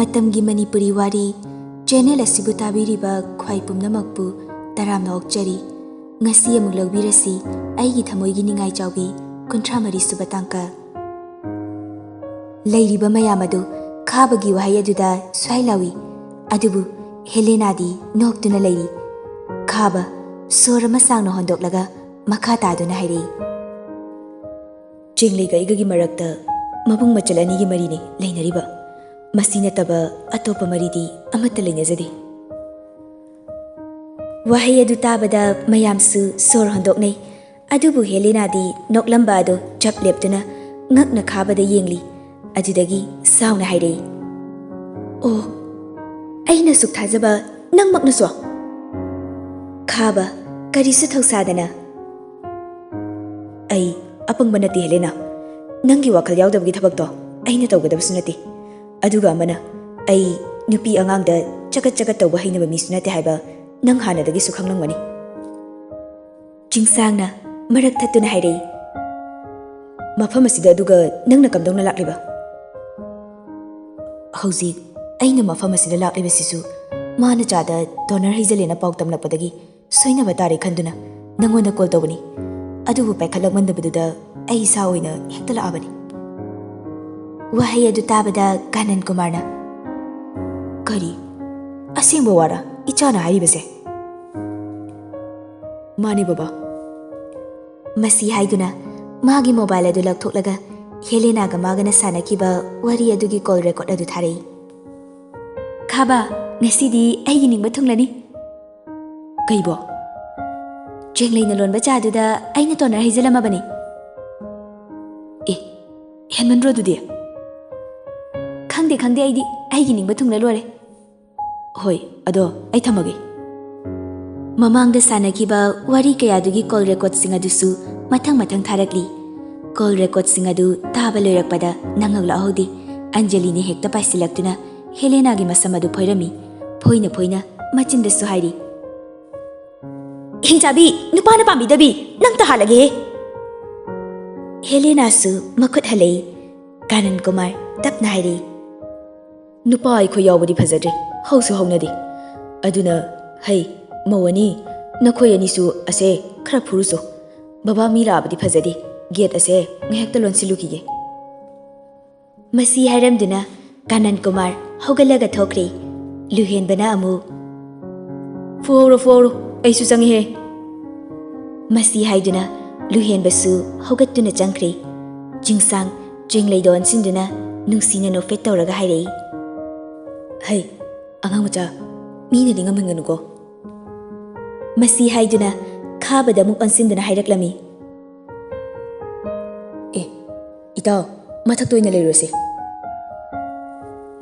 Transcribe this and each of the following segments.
Matamgi Manipuri Wari channel asibu tabiriba khwai pumnamakpu taramna okchari ngasi amuk laubirasi Eigi Thamoigi Ningaichaobi 33 suba tangka leiriba mayam adu khabagi wahai aduda swailawi adubu Helena di noktuna leiri khaba sorama sangna hondoklaga makha taduna hairi chingleiga igagi marakta mabung machalani gi marini leinariba masina taba atopa maridi amata leinajadi wahai adu tabada mayamsu sor hondoknei adubu Helena di noklamba adu chapleptuna ngakna khabada yengli adudagi sauna hairi oh aina suk thajaba nangmakna so khaba karisu thausadana ai apangba nati Helena nangi wakhal yaudabagi thabakto aina tawgadabsu nati aduga amana ai nupi angangda chakat chakat tawba hainaba misu nati haiba nang hanadagi su khanglangmani chingsangna marak thattuna hairei mafam asida aduga nangna kamdongna lakliba hauji aina mafam asida lakliba sisu mana chada donor heijalena pautam lapadagi soina batare khanduna nangonda call tawbani adubu paikhalak mandabaduda ai sa oina hektala abani wahai adu tabada kanan kumarna kari asengba wara ichana haibase mani baba masi haiduna magi mobile adu lakthoklaga Helena ga magana sanakiba wari adugi call record adu tharei khaba ngasidi aigi ningba thunglani kaibo chengleina lonba chaduda aina tonar heijalama bani e henmanro dudi khangde aidi aigi ningba thungla lore hoi ado ai thamage mamangda sanakiba wari kayadugi call record singa dusu mathang tharakli call record singa du taba loirakpada nangagla ahodi Anjali ni hekta paisilaktuna Helena gi masama du phoirami phoina machinda su hairi Hinjabi nupana pambi dabi nang ta halage Helena su makut halei Kanan Kumar tapna hairi nupa ai kho yawbadi phajadre hausu haunadi aduna hei mawani nakhoi ani su ase khara phuruso baba mira abadi phajadi gate ase ngehekta lonsilukige masi hairamduna Kanan Kumar hogalaga thokri luhen bana amu foro aisu changi he masi haiduna luhen basu hogattuna changkri jingsang jingleidon sinduna nungsina no fet tawraga hairei hey angang macha mina dinga manganugo masi haiduna khabada muk ansinduna hairaklami itaw mathak toina leirose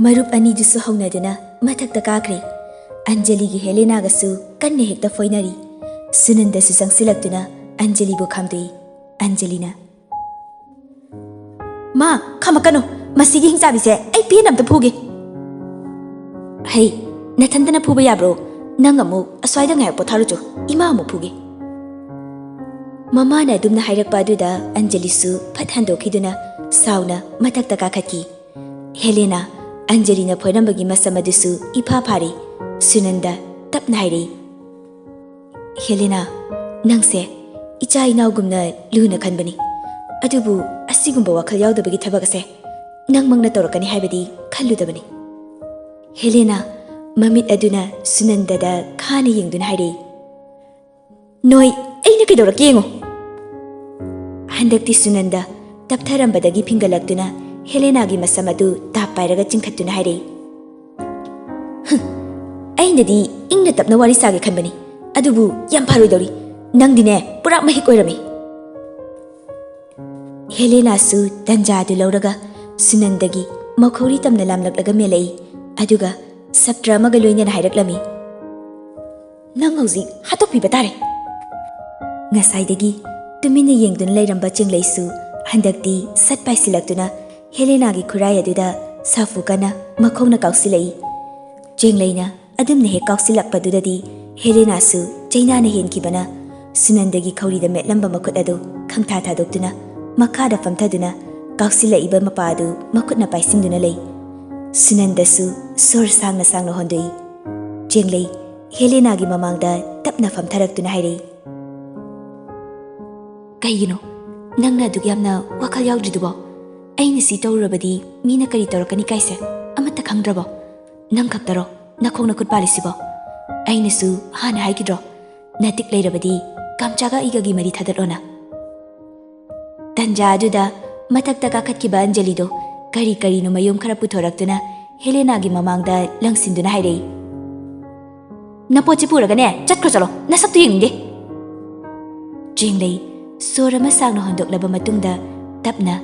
marup ani dusu haunaduna mathakta kakri Anjali gi Helena ga su kanne hekta foinari sunanda su sangsilaktuna Anjali bu khamdei Anjalina ma khamakano masigi hingsabi se ai pian amta phuge hei nathandana phuba yabro nang amu aswaida ngai potharucho ima amu phuge mama na dumna hairakpa duda Anjali su phathandokiduna sauna mathakta kakhatki Helena Anjali na phoirambagi masamadusu ipa phari Sunanda tapna hairi Helena nangse icha inaugumna luna khanbani adubu asigumba wakhal yaudabagi thabagase nangmangna torakani haibadi khalludabani Helena mamit aduna Sunanda da khana yengduna hairi noi aina kedorak yengo handakti Sunanda taptharambadagi phingalaktuna Helena gi masamadu tapairaga chingkhattuna hairi aindadi ingna tapna wari sage khanbani adubu yam pharoi dori nangdine pura mahik oirami Helena su danja du lauraga Sunandagi makhori tamna lamlaklaga melai aduga saptra maga loina hairaklami nang hauji hatopi batare ngasaidagi tumina yengdun leiramba chinglaisu handakti satpai silaktuna Helena gi khurai aduda safu kana makhongna kausilai chinglaina adumne he kausilakpadudadi Helena su China na henkibana Sunandagi khaurida metlamba makut adu khangtha thadoktuna makhada famthaduna kausilaiba mapadu makutna paisinduna lei Sunandasu sor sangna sangna hondoi. Jenglei Helena gi mamangda tapna famtharaktuna hairei. Kaigino nangna dugyamna wakal yaudridubo. Aina si tawrabadi mina kari tawrakani kaise amata khangdrabo. Nang khaktaro nakhongna khutpalisibo. Aina su hana haigidro. Natik leirabadi kamchaga igagi mari thadatlona. Tanja aduda matakta kakhatkiba Anjalido kari karino mayum khara puthoraktuna Helena gi mamangda langsinduna hairei. Napochi puragane chatkro chalo nasaktu yengde. Jenglei sorama sangna hondoklaba matungda tapna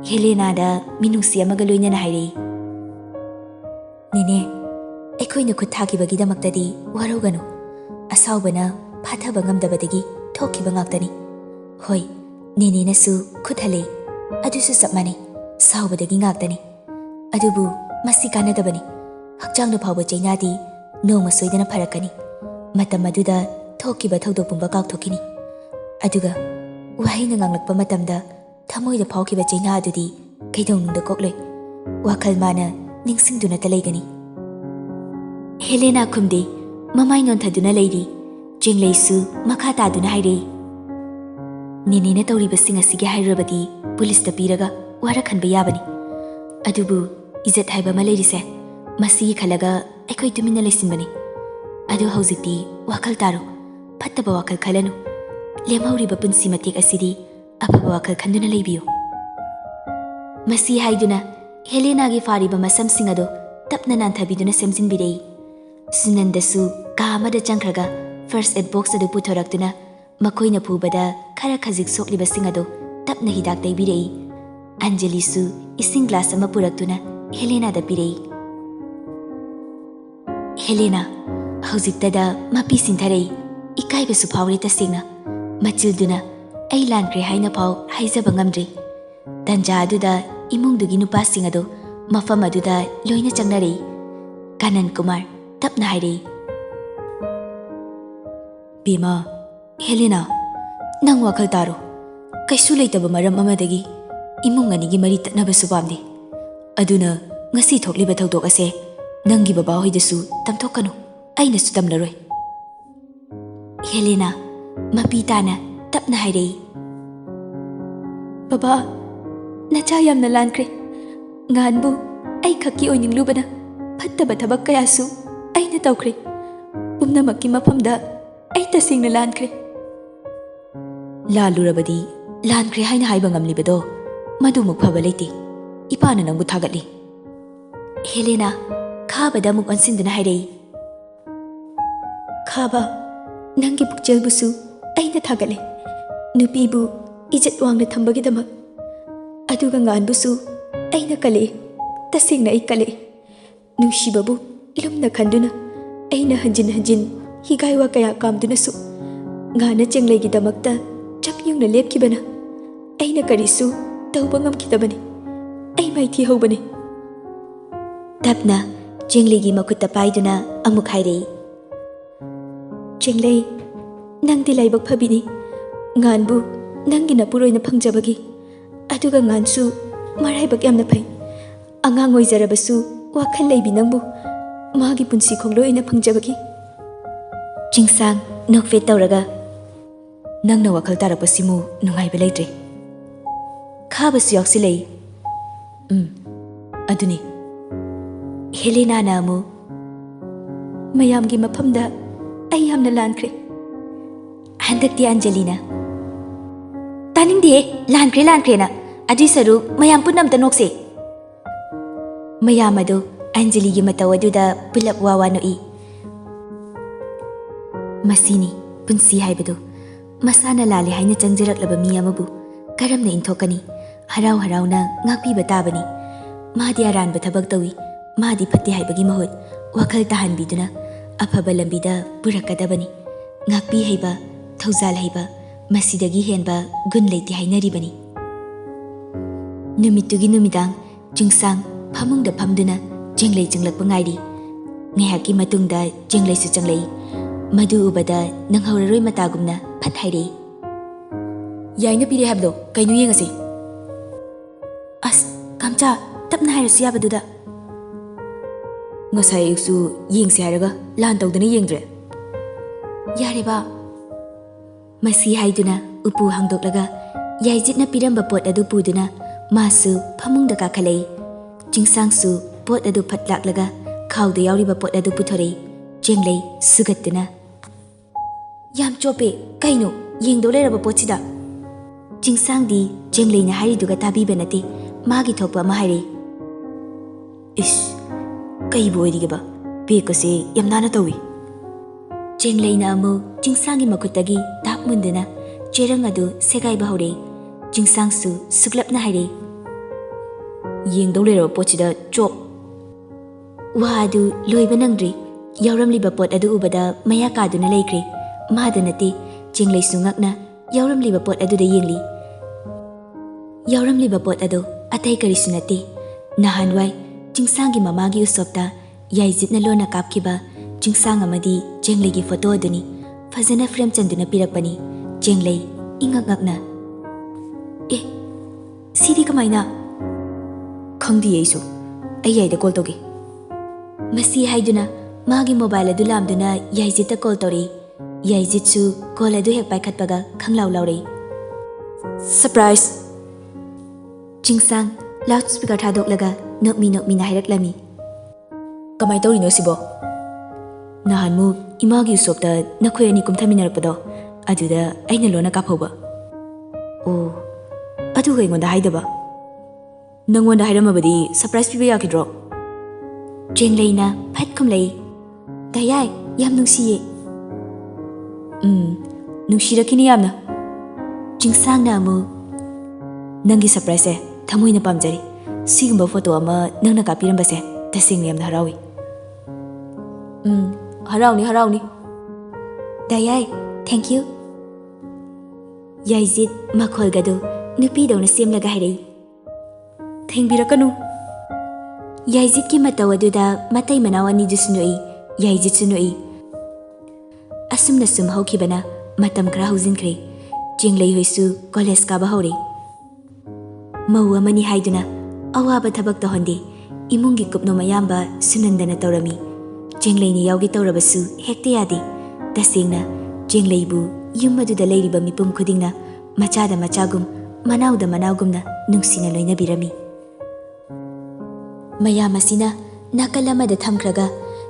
Helena da minungsi amaga loinana hairei. Nene ꯑꯩꯈꯣꯏꯅ ꯈꯨꯠ ꯊꯥꯈꯤꯕꯒꯤꯗꯃꯛꯇꯗꯤ ꯋꯥꯔꯧꯒꯅꯨ. ꯑꯁꯥꯎꯕꯅ ꯐꯥꯊꯕ ꯉꯝꯗꯕꯗꯒꯤ ꯊꯣꯛꯈꯤꯕ ꯉꯥꯛꯇꯅꯤ. ꯍꯣꯏ, ꯅꯦꯅꯦꯅꯁꯨ ꯈꯨꯠ ꯍꯜꯂꯦ. ꯑꯗꯨꯁꯨ ꯆꯞ ꯃꯥꯟꯅꯩ. ꯁꯥꯎꯕꯗꯒꯤ ꯉꯥꯛꯇꯅꯤ. ꯑꯗꯨꯕꯨ ꯃꯁꯤ ꯀꯥꯟꯅꯗꯕꯅꯤ. ꯍꯛꯆꯥꯡꯗ ꯐꯥꯎꯕ ꯆꯩꯅꯥꯗꯤ ꯅꯣꯡꯃ ꯁꯣꯏꯗꯅ ꯐꯔꯛꯀꯅꯤ. ꯃꯇꯝ ꯑꯗꯨꯗ ꯊꯣꯛꯈꯤꯕ ꯊꯧꯗꯣꯛ ꯄꯨꯝꯕ ꯀꯥꯎꯊꯣꯛꯈꯤꯅꯤ. ꯑꯗꯨꯒ ꯋꯥꯍꯩꯅ ꯉꯥꯡꯂꯛꯄ ꯃꯇꯝꯗ ꯊꯃꯣꯏꯗ ꯐꯥꯎꯈꯤꯕ ꯆꯩꯅꯥ ꯑꯗꯨꯗꯤ ꯀꯩꯗꯧꯅꯨꯡꯗ ꯀꯣꯛꯂꯣꯏ. ꯋꯥꯈꯜ ꯃꯥꯅ ꯅꯤꯡꯁꯤꯡꯗꯨꯅꯇ ꯂꯩꯒꯅꯤ. Helena khumde mamai nontaduna leiri. Jenglaisu makha taduna hairei. Nenena tawribasing asigi hairabadi police ta piraga warakhanba yabani. Adubu izat haiba ma leirise masi khalaga aikoi tumina leisinbani. Adu hauzikti wakal taro phattaba wakal khalanu. Lemhauriba punsi matek asidi afaba wakal khanduna leibiyo. Masi haiduna Helena gi fariba masamsing ado tapna nanthabiduna semjinbirei. Sunandasu kamada changkraga first aid box adu puthoraktuna makoina phubada khara khajik soklibasing ado tapna hidak daibirei. Anjalisu ising glass ama puraktuna Helena da pirei. Helena haujiktada mapi sintharei ikaibasu phawri tasingna machilduna ai lankre haina phaw haijaba ngamdre. Tanja aduda imungdugi nupasing ado mafam aduda loina changnarei. Kanan Kumar tapna hairei. Bima, Helena, nang wakal taro. Kaisu leitaba maram amadagi imung anigi mari tatnabasu pamde. Aduna ngasi thokliba thawdok ase nangi baba hoidasu tamthokkanu. Ainasu tamlaroi. Helena, mapi tana tapna hairei. Baba, nacha yamna lankre. Nganbu ai khakki oininglubana phattaba thabak kayasu aina tawkhre. Pumnamakki mafamda ai tasingna lankre. Lalurabadi lankre haina haiba ngamlibado madumuk phaba leite. Ipana nangbu thagatli. Helena khabada muk ansinduna hairei. Khaba nangi pukjelbusu aina thagatle. Nupibu ijat wangna thambagidamak. Aduga nganbusu aina kale. Tasingna ai kale. Nungsibabu ilumna khanduna aina hanjin hanjin higaiwa kaya kamduna su ngana chenglegi damakta chapyungna lepkibana aina karisu tawba ngamkidabani ai maithi hobani. Tapna chenglegi makutta paiduna amuk hairei. Chenglei nangdi laibak phabini nganbu nangi napuroina phangjabagi aduga ngansu maraibak yamna phai. Angang oijarabasu wakal leibi nangbu magi punsi khongloina phangjabagi. Chingsang nokfe tawraga nangna wakal tarakpasimu nungaiba leitre. Khabasu yaksilei. Aduni. Helena na amu mayamgi mafamda ai yamna lankre. Handakti Anjalina. Taningde lankre na adi saru mayam punamta nokse. Mayam adu Anjali gi mataw aduda pulap wawanoi. Masini punsi haibadu masana lali haina changjaraklaba mi amabu karamna inthokani harau harauna ngakpiba tabani. Madi aranba thabak tawi madi phatte haibagi mahut wakal tahanbiduna afaba lambida purakadabani. Ngakpi haiba thaujal haiba masidagi henba gun leiti hainaribani. Numitugi numidang Chingsang phamungda phamduna jenglei jinglakpa ngairi. Ngaihaki matungda jenglei su changlei. Madu ubada nanghauraroi matagumna phat hairei. Yaina pire habdo kainu yengase. As kamcha tapna hairasu yabaduda. Ngasai ayuksu yengse haraga lan tawdana yengdre. Yareba. Masi haiduna upu hangdoklaga yaijitna piramba pot adu puduna masu phamungda kakhalei. Jingsangsu pot adu phatlaklaga khawda yauriba pot adu puthorei. Jenglei sugatuna. Yam chope kaino yengdo leraba pochida. Jingsangdi jenglei na hariduga tabiba nate magi thokpa ma haire. Ish kai boidigaba pekase yamnana tawi. Jenglei na amu jingsangi makutagi tapmunduna cherang adu segai bahore. Jingsangsu suglapna haire. Yengdo leraba pochida chop. Wa adu loiba nangdri. Yauramliba pot adu ubada maya kaduna leikre. Madanati jenglei sungakna yauramliba pot adu da yengli. Yauramliba pot adu atai karisunati. Nahanwai jingsangi mamagi usopta yaijitna lona kapkiba jingsang amadi jenglei gi photo aduni fazana frame chanduna pirakpani. Jenglei ingakngakna. Sidi kamaina? Khangdi yaisu. Ayyaida call toge. Masi haiduna magi mobile adu lamduna yaijita call tori. Yaijitsu call adu hek paikhatpaga khanglau laure. Surprise! Jingsang loudspeaker thadoklaga nokmi na hairaklami. Kamai torino sibo? Nahanmu imagi usopta nakhoi ani kumthaminarapado aduda aina lona kaphoba. Oh, aduga ingonda haidaba. Nangonda hairamabadi surprise piba yakidro. Jengleina phat khumlei. Dayai yam nungsiye. Nungsirakini yamna. Jingsang na amu nangi surprise e thamoina pamjari. Sigumba photo ama nangna kapirambase tasingna yamna harawi. Harauni. Dayai, thank you. Yaijit makholgadu nupi dawna semlaga hairei. Thengbirakanu. Yaijit ki mataw aduda matai manaw ani jusunoi. Yaijit sunoi. Asumna sum haukibana matam khara haujinkre. Jenglei hoisu college kaba haure. Mau amani haiduna awaba thabak tahonde. Imungi kupno mayamba sunandana tawrami. Jenglei ni yaugi tawrabasu hekte yade. Tasengna jenglei bu yum aduda leiriba mipum khudingna machada machagum manauda manaugumna nungsina loina birami. Mayam asina nakalamada thamkraga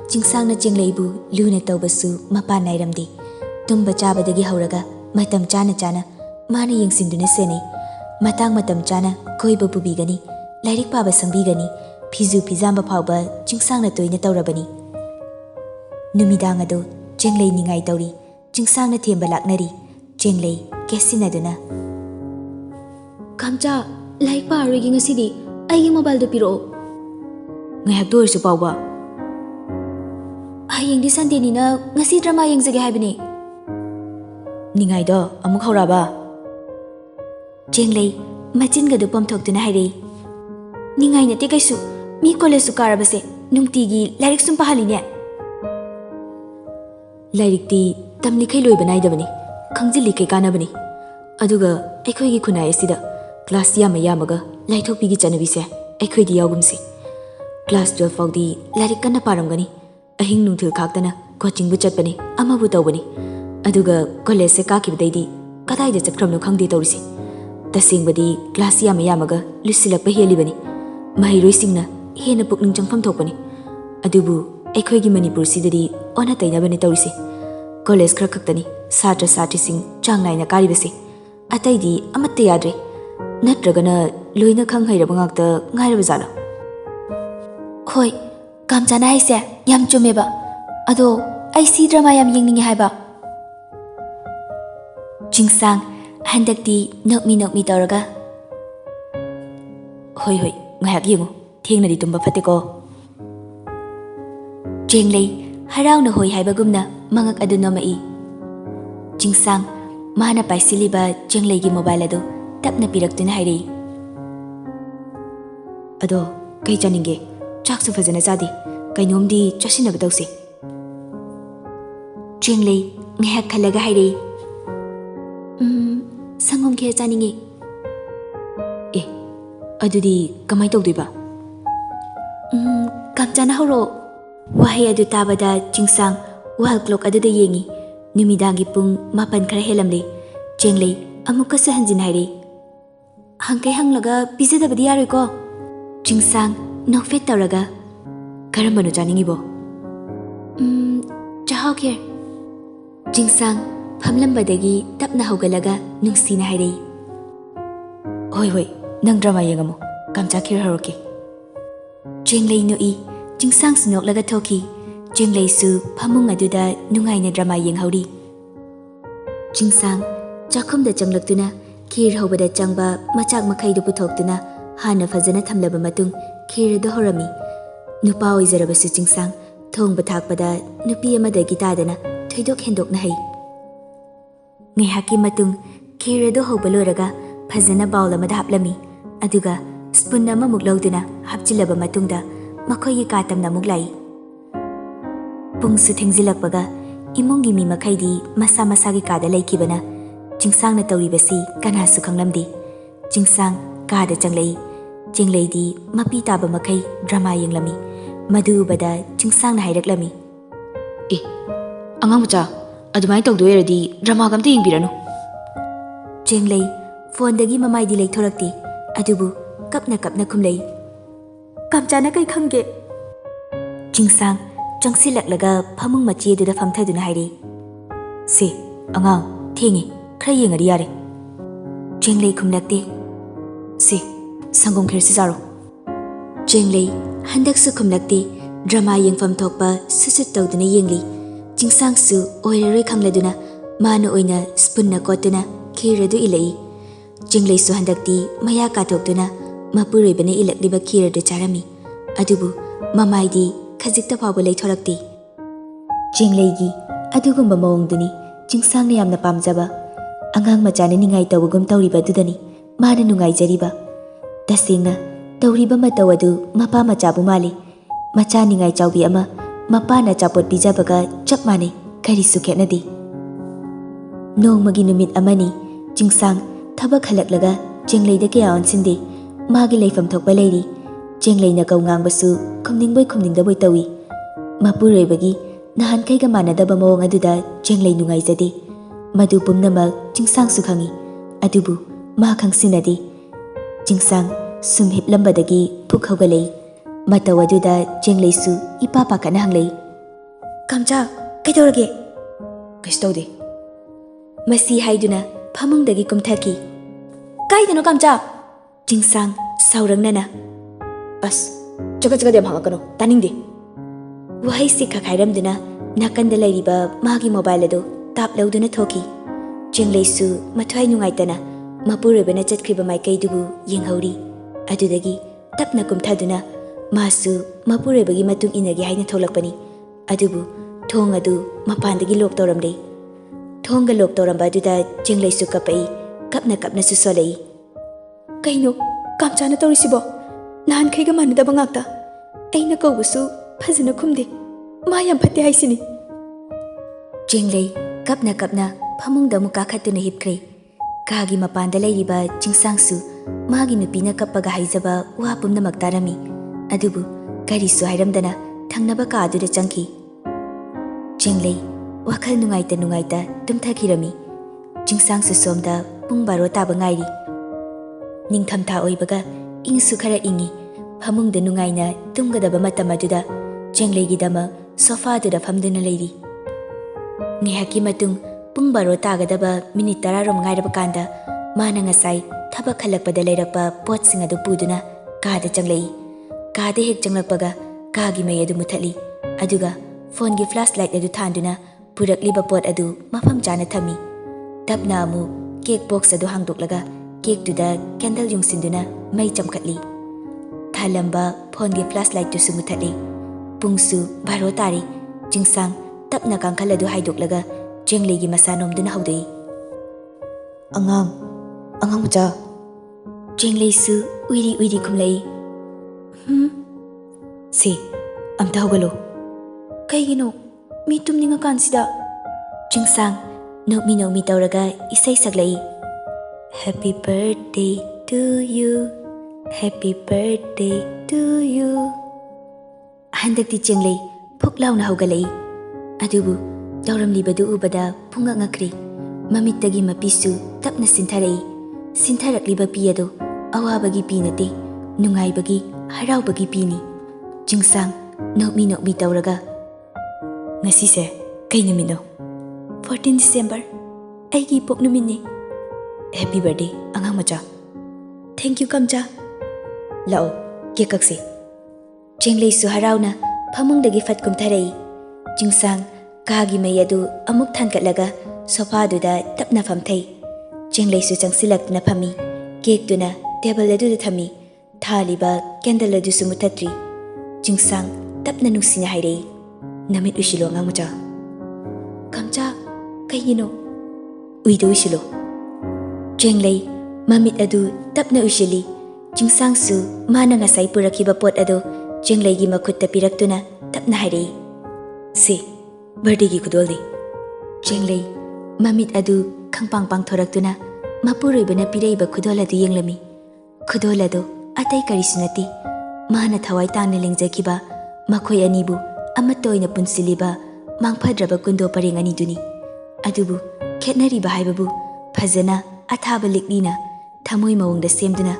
jingsangna jenglei bu luna tawbasu mapa nairamdi. Tumba chabadagi hauraga matam chana mana yengsinduna senei. Matang matam chana koiba pubigani lairik paba sangbigani phizu phizamba phawba jingsangna toina tawrabani. Numidang adu jenglei ningai tawri jingsangna themba laknari. Jenglei kesinaduna. Kamcha lairik paaroi ngasidi aigi mobile do piro. Ngahak dorsu pawba. Hayengdi Sunday nina ngasi drama yengjage haibani. Ningai do amuk hauraba. Jenglei machinga do pamthoktuna haire. Ningai nate kaisu mi college su karabase nungtigi lairik sum pahaline. Lairik ti tamli khai loi banai dabani khangjili kai kanabani. Aduga aikhoi gi khunai asida class yamaga laithokpi gi chanabise aikhoi di yagumsi. Class 12 faudi lairik kana paramgani. Ahing nungthil khaktana coaching bu chatbani amabu tawbani. Aduga college se kakibdaidi kadai da chakramno khangde tawrisi. Tasingbadi class yamaga lusilakpa helibani. Mahiroi singna hena pukning changpham thokpani. Adubu aikhoi gi Manipur sidadi ona tainabani tawrisi. College khara khaktani satra satri sing changnaina karibasi. Ataidi amatta yadre. Natragana loina khang hairaba ngakta ngairaba jala. Hoi, kamchana haise yam chumeba. Ado ai si drama yam yengningi haiba. Jingsang handakti nokmi tawraga. Hoi ngayak yengu thengnadi tumba phateko. Jenglei harauna hoi haibagumna mangak adu nomai. Jingsang mana paisiliba jenglei gi mobile adu tapna piraktuna hairei. Ado kai chaninge chaksu fazana jadi kainomdi chasinaga tawse. Jenglei ngahak khalaga hairei. Sangom khe chaninge. Adudi kamai tawdiba. Kamchana horo Wahai adu tabada Chingsang wall clock aduda yengi. Numidangi pung mapan khara helamle. Jenglei amukasu hanjin haire. Hangkai hanglaga pizadabadi yaroi ko. Chingsang nokfet tawraga. Karambanu janingibo? Chahau kher. Chingsang phamlambadagi tapna hogalaga nungsina haire. Hoi nang drama yengamo. Kamcha khir haroke. Jenglei nui Chingsang sunok laga thoki. Jenglei su phamung aduda nungaina drama yenghauri. Chingsang chakhum da changlaktuna khir hobada changba machak makhai du puthoktuna hana fazana thamlaba matung khir da horami. Nupa oizarabasu Chingsang thong bathakpada nupi amada gitadana thoidok hendok na hai. Ngaihaki matung khir da hobaloraga fazana bawl amada haplami. Aduga spoon amamuk lawduna hapchilaba matungda makhoi ka tamna muglai. Pungsu thengzilakpaga imungi mi makhaidi masa masagi kada laikibana Chingsang na tawribasi kanasu khanglamdi. Chingsang kada changlei. Jenglei di mapi taba makai drama yenglami. Madu bada Chingsang na hairaklami. Angang macha adumai tawdoiradi drama gamte yengbiranu. Jenglei phone dagi mamai di leithorakti. Adubu kapna khumlei. Kamchana kai khange. Chingsang changsilaklaga phamung machi aduda famthaduna hairi. Se angang thengi khara yengari yare. Jenglei khumlakte. Se sangom kher sisaro. Jenglei handaksu khumlakte drama yengfam thokpa susut tawduna yengli. Chingsang su oiraroi khangladuna mana oina spoon na kotuna khiradu ilai. Jenglei su handakti maya kathokduna mapuroibana ilakliba khiradu charami. Adubu mamaidi khajikta phawba leithorakti. Jengleigi adugumba mawongduni Chingsang na yamna pamjaba. Angang machana ningai tawgum tawriba dudani mana nungaijariba. Tasengna tawriba mataw adu mapa machabu male. Macha ningai chawbi ama mapa na chapot pijabaga chap mane karisu khetnadi. Nongmagi numit amani Chingsang thabak halaklaga Jengleida kaya onsinde magi leifam thokba leiri. Jengleina kau ngangbasu khumningdaboi tawi. Mapuroibagi nahan kaiga manadaba mawong aduda Jenglei nungaijade. Madu pumnamak Chingsang su khangi. Adubu ma khangsinadi. Chingsang sum hiplambadagi phuk haugalei. Mataw aduda Jenglei su ipa pakana hanglei. Kamcha kaidorage? Kaistaude. Masi haiduna phamungdagi kumthaki. Kaidano Kamcha? Chingsang saurangnana. As jaga dem hangakano taningde. Wahai sikha khairamduna nakanda lairiba magi mobile ado tap lauduna thoki. Jenglei su mathwai nungaitana mapuroibana chatkriba maikaidubu yenghauri. Adudagi tapna kumthaduna masu mapuroibagi matung inagi haina tholakpani. Adubu thong adu mapandagi lok tawramde. Thongga lok tawramba aduda Jenglei su kapai kapna su solei. Kaino Kamchana tawrisibo? Nahan kaiga manadaba ngakta. Aina kaubusu phajana khumde. Ma yam phatte haisini. Jenglei kapna phamungda mu kakhatuna hipkhre. Kagi mapanda lairiba Chingsang su magi nupina kappaga haijaba wa pumnamak tarami. Adubu karisu hairamdana thangnaba ka aduda changki. Jenglei wakhal nungaita tumthakirami. Chingsang su somda pung 12 taba ngairi. Ningthamtha oibaga ingsu khara ingi. Phamungda nungaina tumgadaba matam aduda Jengleigidama sofa aduda famduna leiri. Ngihaki matung pung 12 tagadaba minute 10 rom ngairaba kanda mana ngasai thabak khalakpada leirakpa potsing adu puduna kada changlei. Kada hek changlakpaga kagi mai adu muthali. Aduga phone gi flashlight adu thanduna purakliba pot adu mafam chana thami. Tapna amu cake box adu hangdoklaga cake tuda candle yungsinduna mai chamkhatli. Thalamba phone gi flashlight tu sumuthali. Pungsu 12 tari. Chingsang tapna kangkhal adu haidoklaga Jengleigi masanomduna haudai. Angang macha. Jenglei su uiri khumlei. Se amta hogalo. Kaigino mi tumninga kansida. Chingsang nokmi tawraga isai saglai. Happy birthday to you. Happy birthday to you. Handakti Jenglei ꯐꯨꯛ ꯂꯥꯎꯅ ꯍꯧꯒꯠꯂꯛꯏ ꯑꯗꯨꯕꯨ ꯇꯧꯔꯝꯂꯤꯕꯗꯨ ꯎꯕꯗ ꯄꯨꯡꯉꯛ ꯉꯛꯈ꯭ꯔꯤ ꯃꯃꯤꯠꯇꯒꯤ ꯃꯄꯤꯁꯨ ꯇꯞꯅ ꯁꯤꯟꯊꯔꯛꯏ ꯁꯤꯟꯊꯔꯛꯂꯤꯕ ꯄꯤ ꯑꯗꯨ ꯑꯋꯥꯕꯒꯤ ꯄꯤ ꯅꯠꯇꯦ ꯅꯨꯡꯉꯥꯏꯕꯒꯤ ꯍꯔꯥꯎꯕꯒꯤ ꯄꯤꯅꯤ ꯆꯤꯡꯁꯥꯡ ꯅꯣꯛꯃꯤ ꯅꯣꯛꯃꯤ ꯇꯧꯔꯒ ꯉꯁꯤꯁꯦ ꯀꯩ ꯅꯨꯃꯤꯠꯅꯣ 14 ꯗꯤꯁꯦꯝꯕꯔ ꯑꯩꯒꯤ ꯄꯣꯛ ꯅꯨꯃꯤꯠꯅꯤ ꯍꯦꯄꯤ ꯕꯔꯊꯗꯦ ꯑꯉꯥꯡ ꯃꯆꯥ ꯊꯦꯡꯛ ꯌꯨ ꯀꯝꯆꯥ ꯂꯥꯛꯑꯣ ꯀꯦꯛ ꯀꯛꯁꯤ ꯆꯦꯡꯂꯩꯁꯨ ꯍꯔꯥꯎꯅ ꯐꯃꯨꯡꯗꯒꯤ ꯐꯠ ꯀꯨꯝꯊꯔꯛꯏ ꯆꯤꯡꯁꯥꯡ ꯀꯥꯒꯤ ꯃꯩ ꯑꯗꯨ ꯑꯃꯨꯛ ꯊꯥꯟꯒꯠꯂꯒ ꯁꯣꯐꯥꯗꯨꯗ ꯇꯞꯅ ꯐꯝꯊꯩ ꯆꯦꯡꯂꯩꯁꯨ ꯆꯪꯁꯤꯜꯂꯛꯇꯨꯅ ꯐꯝꯃꯤ ꯀꯦꯛꯇꯨꯅ ꯇꯦꯕꯜ ꯑꯗꯨꯗ ꯊꯝꯃꯤ ꯊꯥꯜꯂꯤꯕ ꯀꯦꯟꯗꯜ ꯑꯗꯨꯁꯨ ꯃꯨꯠꯊꯠꯇ꯭ꯔꯤ ꯆꯤꯡꯁꯥꯡ ꯇꯞꯅ ꯅꯨꯡꯁꯤꯅ ꯍꯥꯏꯔꯛꯏ ꯅꯃꯤꯠ ꯎꯏꯁꯤꯜꯂꯣ ꯑꯉꯥꯡ ꯃꯆꯥ ꯀꯝꯆꯥ ꯀꯩꯒꯤꯅꯣ ꯎꯏꯗ ꯎꯏꯁꯤꯜꯂꯣ ꯆꯦꯡꯂꯩ ꯃꯃꯤꯠ ꯑꯗꯨ ꯇꯞꯅ ꯎꯏꯁꯤꯜꯂꯤ ꯆꯤꯡꯁꯥꯡꯁꯨ ꯃꯥꯅ ꯉꯁꯥꯏ ꯄꯨꯔꯛꯈꯤꯕ ꯄꯣꯠ ꯑꯗꯨ ꯆꯦꯡꯂꯩꯒꯤ ꯃꯈꯨꯠꯇ ꯄꯤꯔꯛꯇꯨꯅ ꯇꯞꯅ ꯍꯥꯏꯔꯛꯏ ꯁꯤ ꯕꯔꯊꯗꯦꯒꯤ ꯈꯨꯗꯣꯜꯅꯤ ꯆꯦꯡꯂꯩ ꯃꯃꯤꯠ ꯑꯗꯨ ꯈꯪꯄꯥꯡ ꯄꯥꯡꯊꯣꯔꯛꯇꯨꯅ ꯃꯄꯨꯔꯣꯏꯕꯅ ꯄꯤꯔꯛꯏꯕ ꯈꯨꯗꯣꯜ ꯑꯗꯨ ꯌꯦꯡꯂꯝꯃꯤ ꯈꯨꯗꯣꯜ ꯑꯗꯨ ꯑꯇꯩ ꯀꯔꯤꯁꯨ ꯅꯠꯇꯦ ꯃꯥꯅ ꯊꯋꯥꯏ ꯇꯥꯡꯅ ꯂꯦꯡꯖꯈꯤꯕ ꯃꯈꯣꯏ ꯑꯅꯤꯕꯨ ꯑꯃꯠꯇ ꯑꯣꯏꯅ ꯄꯨꯟꯁꯤꯜꯂꯤꯕ ꯃꯥꯡꯐꯗ꯭ꯔꯕ ꯀꯨꯟꯗꯣ ꯄꯔꯦꯡ ꯑꯅꯤꯗꯨꯅꯤ ꯑꯗꯨꯕꯨ ꯈꯦꯠꯅꯔꯤꯕ ꯍꯥꯏꯕꯕꯨ ꯐꯖꯅ ꯑꯊꯥꯕ ꯂꯤꯛꯂꯤꯅ ꯊꯃꯣꯏ ꯃꯑꯣꯡꯗ ꯁꯦꯝꯗꯨꯅ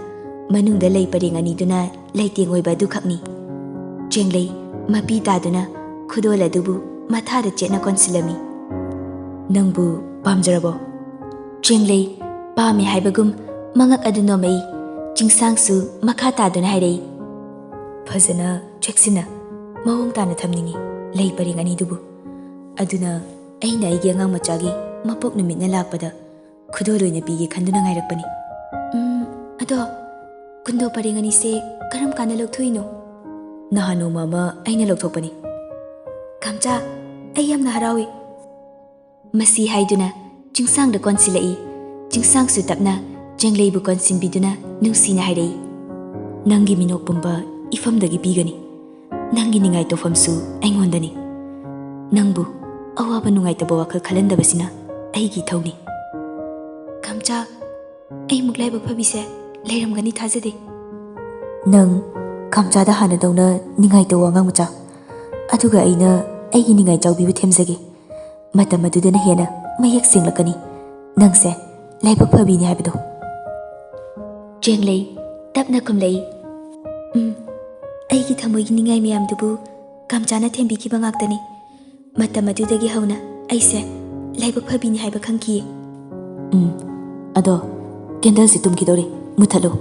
ꯃꯅꯨꯡꯗ ꯂꯩ ꯄꯔꯦꯡ ꯑꯅꯤꯗꯨꯅ ꯂꯩꯇꯦꯡ ꯑꯣꯏꯕ ꯑꯗꯨꯈꯛꯅꯤ ꯆꯦꯡꯂꯩ ꯃꯄꯤ ꯇꯥꯗꯨꯅ ꯈꯨꯗꯣꯜ ꯑꯗꯨꯕꯨ ꯃꯊꯥꯗ ꯆꯦꯠꯅ ꯀꯣꯟꯁꯤꯜꯂꯝꯃꯤ ꯅꯪꯕꯨ ꯄꯥꯝꯖꯔꯕꯣ ꯆꯦꯡꯂꯩ ꯄꯥꯝꯃꯦ ꯍꯥꯏꯕꯒꯨꯝ ꯃꯉꯛ ꯑꯗꯨ ꯅꯣꯝꯃꯛꯏ ꯆꯤꯡꯁꯥꯡꯁꯨ ꯃꯈꯥ ꯇꯥꯗꯨꯅ ꯍꯥꯏꯔꯛꯏ ꯐꯖꯅ ꯆꯦꯛꯁꯤꯟꯅ ꯃꯑꯣꯡ ꯇꯥꯅ ꯊꯝꯅꯤꯡꯉꯤ ꯂꯩ ꯄꯔꯦꯡ ꯑꯅꯤꯗꯨꯕꯨ ꯑꯗꯨꯅ ꯑꯩꯅ ꯑꯩꯒꯤ ꯑꯉꯥꯡ ꯃꯆꯥꯒꯤ ꯃꯄꯣꯛ ꯅꯨꯃꯤꯠꯅ ꯂꯥꯛꯄꯗ ꯈꯨꯗꯣꯜ ꯑꯣꯏꯅ ꯄꯤꯒꯦ ꯈꯟꯗꯨꯅ ꯉꯥꯏꯔꯛꯄꯅꯤ ꯑꯗꯣ ꯀꯨꯟꯗꯣ ꯄꯔꯦꯡ ꯑꯅꯤꯁꯦ ꯀꯔꯝ ꯀꯥꯟꯗ ꯂꯧꯊꯣꯛꯏꯅꯣ ꯅꯍꯥꯟ ꯅꯣꯡꯃ ꯑꯃ ꯑꯩꯅ ꯂꯧꯊꯣꯛꯄꯅꯤ ꯀꯝꯆꯥ ꯑꯩ ꯌꯥꯝꯅ ꯍꯔꯥꯎꯏ ꯃꯁꯤ ꯍꯥꯏꯗꯨꯅ ꯆꯤꯡꯁꯥꯡꯗ ꯀꯣꯟꯁꯤꯜꯂꯛꯏ ꯆꯤꯡꯁꯥꯡꯁꯨ ꯇꯞꯅ ꯆꯦꯡꯂꯩꯕꯨ ꯀꯣꯟꯁꯤꯟꯕꯤꯗꯨꯅ ꯅꯨꯡꯁꯤꯅ ꯍꯥꯏꯔꯛꯏ ꯅꯪꯒꯤ ꯃꯤꯅꯣꯛ ꯄꯨꯝꯕ ꯏꯐꯝꯗꯒꯤ ꯄꯤꯒꯅꯤ ꯅꯪꯒꯤ ꯅꯤꯡꯉꯥꯏ ꯇꯧꯐꯝꯁꯨ ꯑꯩꯉꯣꯟꯗꯅꯤ ꯅꯪꯕꯨ ꯑꯋꯥꯕ ꯅꯨꯡꯉꯥꯏꯇꯕ ꯋꯥꯈꯜ ꯈꯜꯍꯟꯗꯕꯁꯤꯅ ꯑꯩꯒꯤ ꯏꯊꯧꯅꯤ ꯀꯝꯆꯥ ꯑꯩꯃꯨꯛ ꯂꯥꯏꯕꯛ ꯐꯕꯤꯁꯦ ꯂꯩꯔꯝꯒꯅꯤ ꯊꯥꯖꯗꯦ ꯅꯪ ꯀꯝꯆꯥꯗ ꯍꯥꯟꯅꯗꯧꯅ ꯅꯤꯡꯉꯥꯏ ꯇꯧ ꯑꯉꯥꯡ ꯃꯆꯥ ꯑꯗꯨꯒ ꯑꯩꯅ ꯑꯩꯒꯤ ꯅꯤꯡꯉꯥꯏ ꯆꯥꯎꯕꯤꯕꯨ ꯊꯦꯝꯖꯒꯦ ꯃꯇꯝ ꯑꯗꯨꯗꯅ ꯍꯦꯟꯅ ꯃꯌꯦꯛ ꯁꯦꯡꯂꯛꯀꯅꯤ ꯅꯪꯁꯦ ꯂꯥꯏꯕꯛ ꯐꯕꯤꯅꯤ ꯍꯥꯏꯕꯗꯣ ꯆꯦꯡꯂꯩ ꯇꯞꯅ ꯈꯨꯝꯂꯛꯏ ꯑꯩꯒꯤ ꯊꯃꯣꯏꯒꯤ ꯅꯤꯡꯉꯥꯏ ꯃꯌꯥꯝꯗꯨꯕꯨ ꯀꯝꯆꯥꯅ ꯊꯦꯝꯕꯤꯈꯤꯕ ꯉꯥꯛꯇꯅꯤ ꯃꯇꯝ ꯑꯗꯨꯗꯒꯤ ꯍꯧꯅ ꯑꯩꯁꯦ ꯂꯥꯏꯕꯛ ꯐꯕꯤꯅꯤ ꯍꯥꯏꯕ ꯈꯪꯈꯤꯌꯦ ꯑꯗꯣ ꯀꯦꯟꯗꯜꯁꯤ ꯇꯨꯝꯈꯤꯗꯧꯔꯦ ꯃꯨꯠꯊꯠꯂꯣ